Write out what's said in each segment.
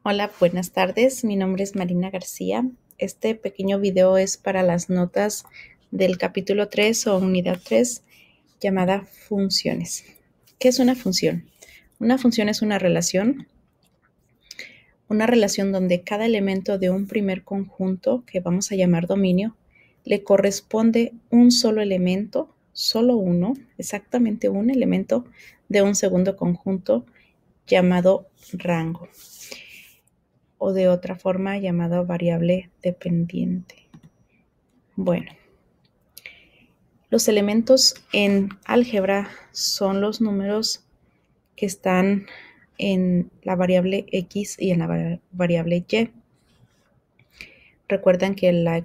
Hola, buenas tardes. Mi nombre es Marina García. Este pequeño video es para las notas del capítulo 3 o unidad 3 llamada funciones. ¿Qué es una función? Una función es una relación donde cada elemento de un primer conjunto, que vamos a llamar dominio, le corresponde un solo elemento, solo uno, exactamente un elemento de un segundo conjunto llamado rango, o de otra forma llamada variable dependiente. Bueno, los elementos en álgebra son los números que están en la variable x y en la variable y. Recuerden que las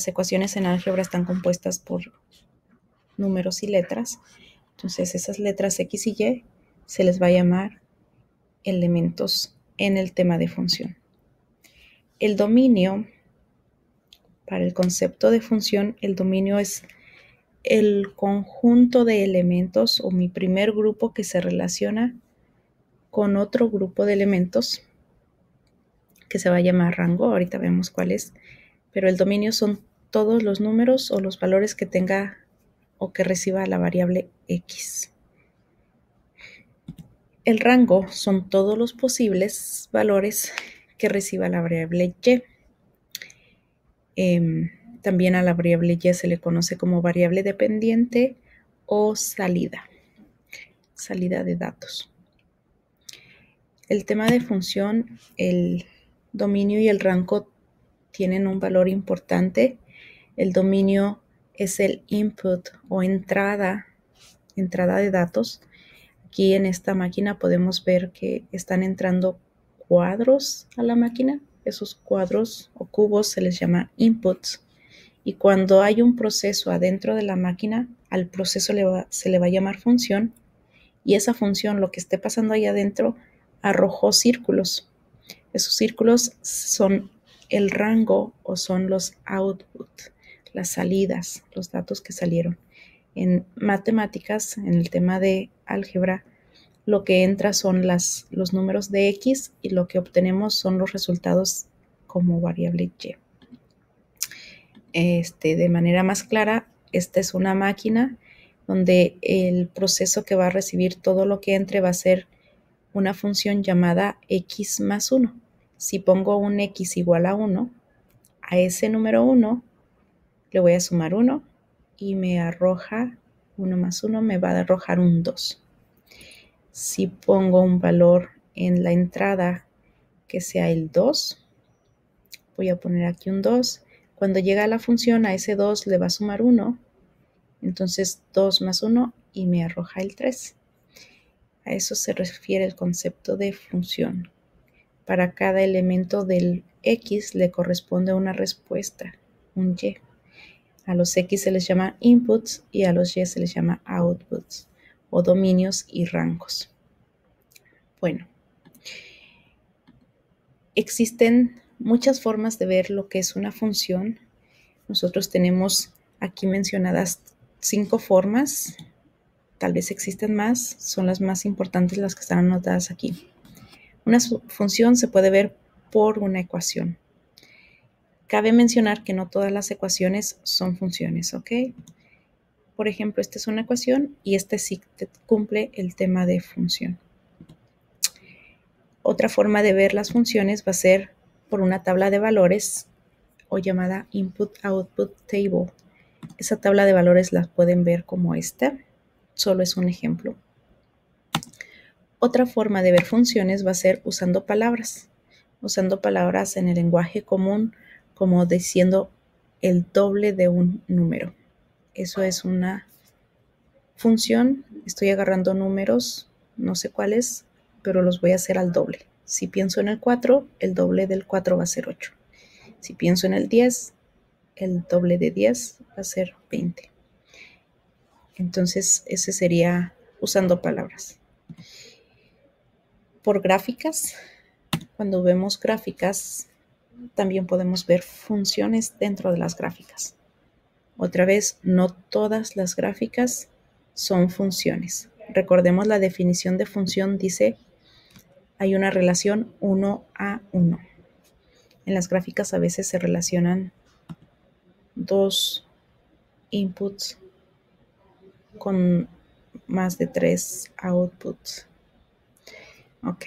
ecuaciones en álgebra están compuestas por números y letras. Entonces esas letras x y y se les va a llamar elementos en el tema de función. El dominio, para el concepto de función, el dominio es el conjunto de elementos o mi primer grupo que se relaciona con otro grupo de elementos que se va a llamar rango. Ahorita vemos cuál es, pero el dominio son todos los números o los valores que tenga o que reciba la variable x. El rango son todos los posibles valores que reciba la variable y. También a la variable y se le conoce como variable dependiente o salida de datos. El tema de función, el dominio y el rango tienen un valor importante. El dominio es el input o entrada de datos. Aquí en esta máquina podemos ver que están entrando cuadros a la máquina. Esos cuadros o cubos se les llama inputs. Y cuando hay un proceso adentro de la máquina, al proceso se le va a llamar función. Y esa función, lo que esté pasando ahí adentro, arrojó círculos. Esos círculos son el rango o son los output, las salidas, los datos que salieron. En matemáticas, en el tema de álgebra, lo que entra son los números de x y lo que obtenemos son los resultados como variable y. De manera más clara, esta es una máquina donde el proceso que va a recibir todo lo que entre va a ser una función llamada x más 1. Si pongo un x igual a 1, a ese número 1 le voy a sumar 1 y me arroja 1 más 1, me va a arrojar un 2. Si pongo un valor en la entrada que sea el 2, voy a poner aquí un 2. Cuando llega a la función, a ese 2 le va a sumar 1, entonces 2 más 1 y me arroja el 3. A eso se refiere el concepto de función. Para cada elemento del x le corresponde una respuesta, un y. A los x se les llama inputs y a los y se les llama outputs o dominios y rangos. Bueno, existen muchas formas de ver lo que es una función. Nosotros tenemos aquí mencionadas 5 formas. Tal vez existen más, son las más importantes las que están anotadas aquí. Una función se puede ver por una ecuación. Cabe mencionar que no todas las ecuaciones son funciones, ¿ok? Por ejemplo, esta es una ecuación y este sí cumple el tema de función. Otra forma de ver las funciones va a ser por una tabla de valores o llamada Input-Output Table. Esa tabla de valores la pueden ver como esta, solo es un ejemplo. Otra forma de ver funciones va a ser usando palabras en el lenguaje común, como diciendo el doble de un número. Eso es una función. Estoy agarrando números, no sé cuáles, pero los voy a hacer al doble. Si pienso en el 4, el doble del 4 va a ser 8. Si pienso en el 10, el doble de 10 va a ser 20. Entonces, ese sería usando palabras. Por gráficas, cuando vemos gráficas, también podemos ver funciones dentro de las gráficas. Otra vez, no todas las gráficas son funciones. Recordemos la definición de función dice hay una relación 1 a 1. En las gráficas a veces se relacionan dos inputs con más de 3 outputs. Ok.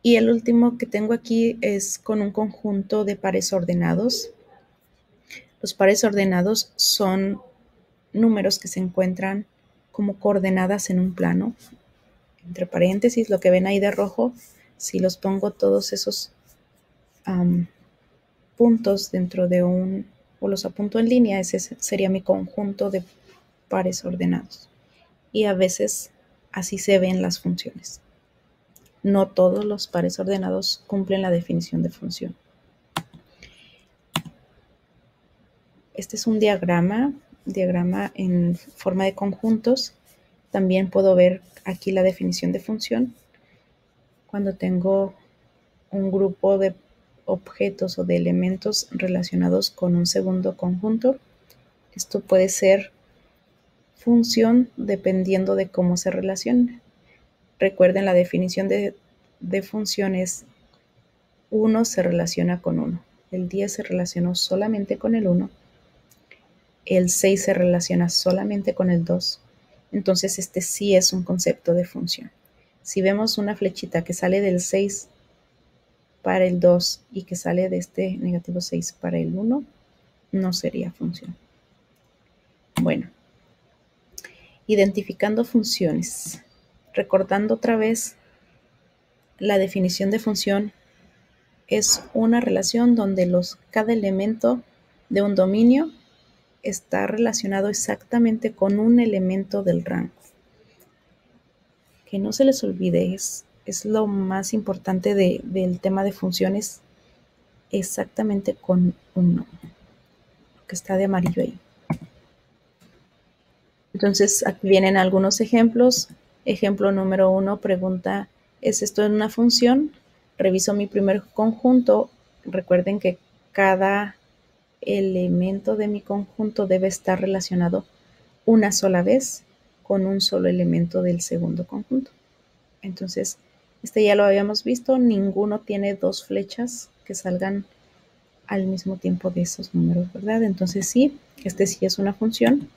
Y el último que tengo aquí es con un conjunto de pares ordenados. Los pares ordenados son números que se encuentran como coordenadas en un plano. Entre paréntesis, lo que ven ahí de rojo, si los pongo todos esos puntos dentro de o los apunto en línea, ese sería mi conjunto de pares ordenados. Y a veces así se ven las funciones. No todos los pares ordenados cumplen la definición de función. Este es un diagrama en forma de conjuntos. También puedo ver aquí la definición de función. Cuando tengo un grupo de objetos o de elementos relacionados con un segundo conjunto, esto puede ser función dependiendo de cómo se relacionen. Recuerden, la definición de funciones: 1 se relaciona con 1, el 10 se relacionó solamente con el 1, el 6 se relaciona solamente con el 2. Entonces este sí es un concepto de función. Si vemos una flechita que sale del 6 para el 2 y que sale de este negativo 6 para el 1, no sería función. Bueno, identificando funciones. Recordando otra vez, la definición de función es una relación donde cada elemento de un dominio está relacionado exactamente con un elemento del rango. Que no se les olvide, es lo más importante del tema de funciones, exactamente con uno, que está de amarillo ahí. Entonces, aquí vienen algunos ejemplos. Ejemplo número 1 pregunta: ¿es esto una función? Reviso mi primer conjunto. Recuerden que cada elemento de mi conjunto debe estar relacionado una sola vez con un solo elemento del segundo conjunto. Entonces, este ya lo habíamos visto. Ninguno tiene dos flechas que salgan al mismo tiempo de esos números, ¿verdad? Entonces sí, este sí es una función.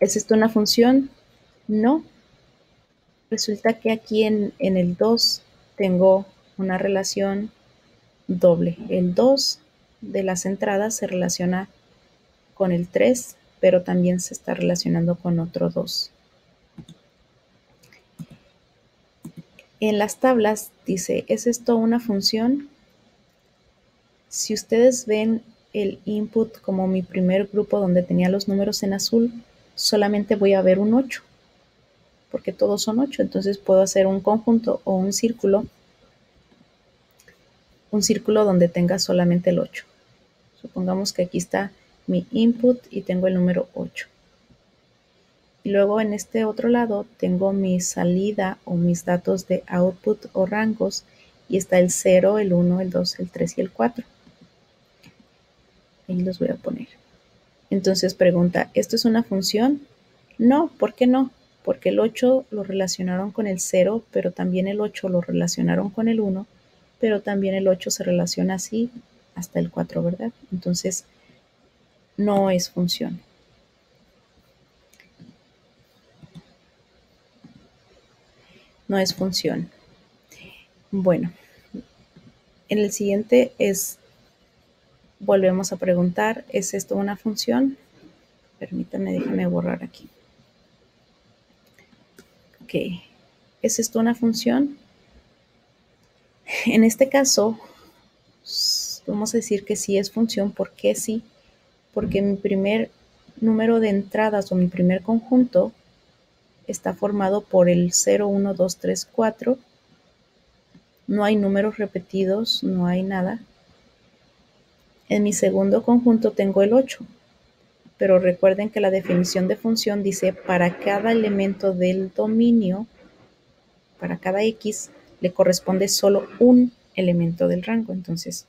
¿Es esto una función? No. Resulta que aquí en el 2 tengo una relación doble. El 2 de las entradas se relaciona con el 3, pero también se está relacionando con otro 2. En las tablas dice: ¿es esto una función? Si ustedes ven el input como mi primer grupo donde tenía los números en azul, solamente voy a ver un 8, porque todos son 8. Entonces puedo hacer un conjunto o un círculo donde tenga solamente el 8. Supongamos que aquí está mi input y tengo el número 8. Y luego en este otro lado tengo mi salida o mis datos de output o rangos, y está el 0, el 1, el 2, el 3 y el 4. Ahí los voy a poner. Entonces pregunta: ¿esto es una función? No. ¿Por qué no? Porque el 8 lo relacionaron con el 0, pero también el 8 lo relacionaron con el 1, pero también el 8 se relaciona así hasta el 4, ¿verdad? Entonces no es función. No es función. Bueno, en el siguiente volvemos a preguntar: ¿es esto una función? Permítanme, déjenme borrar aquí. Ok, ¿es esto una función? En este caso, vamos a decir que sí es función. ¿Por qué sí? Porque mi primer número de entradas o mi primer conjunto está formado por el 0, 1, 2, 3, 4. No hay números repetidos, no hay nada. En mi segundo conjunto tengo el 8. Pero recuerden que la definición de función dice: para cada elemento del dominio, para cada X, le corresponde solo un elemento del rango. Entonces,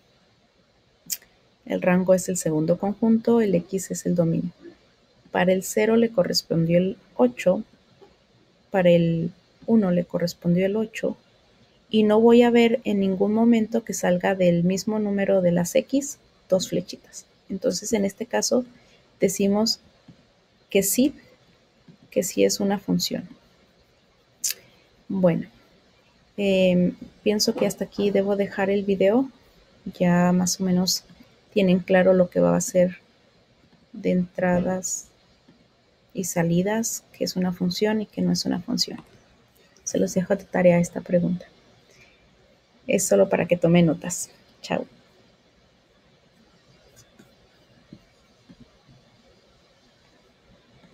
el rango es el segundo conjunto, el X es el dominio. Para el 0 le correspondió el 8, para el 1 le correspondió el 8 y no voy a ver en ningún momento que salga del mismo número de las X 2 flechitas. Entonces, en este caso, decimos que sí es una función. Bueno, pienso que hasta aquí debo dejar el video. Ya más o menos tienen claro lo que va a ser de entradas y salidas, qué es una función y qué no es una función. Se los dejo de tarea esta pregunta. Es solo para que tomen notas. Chao.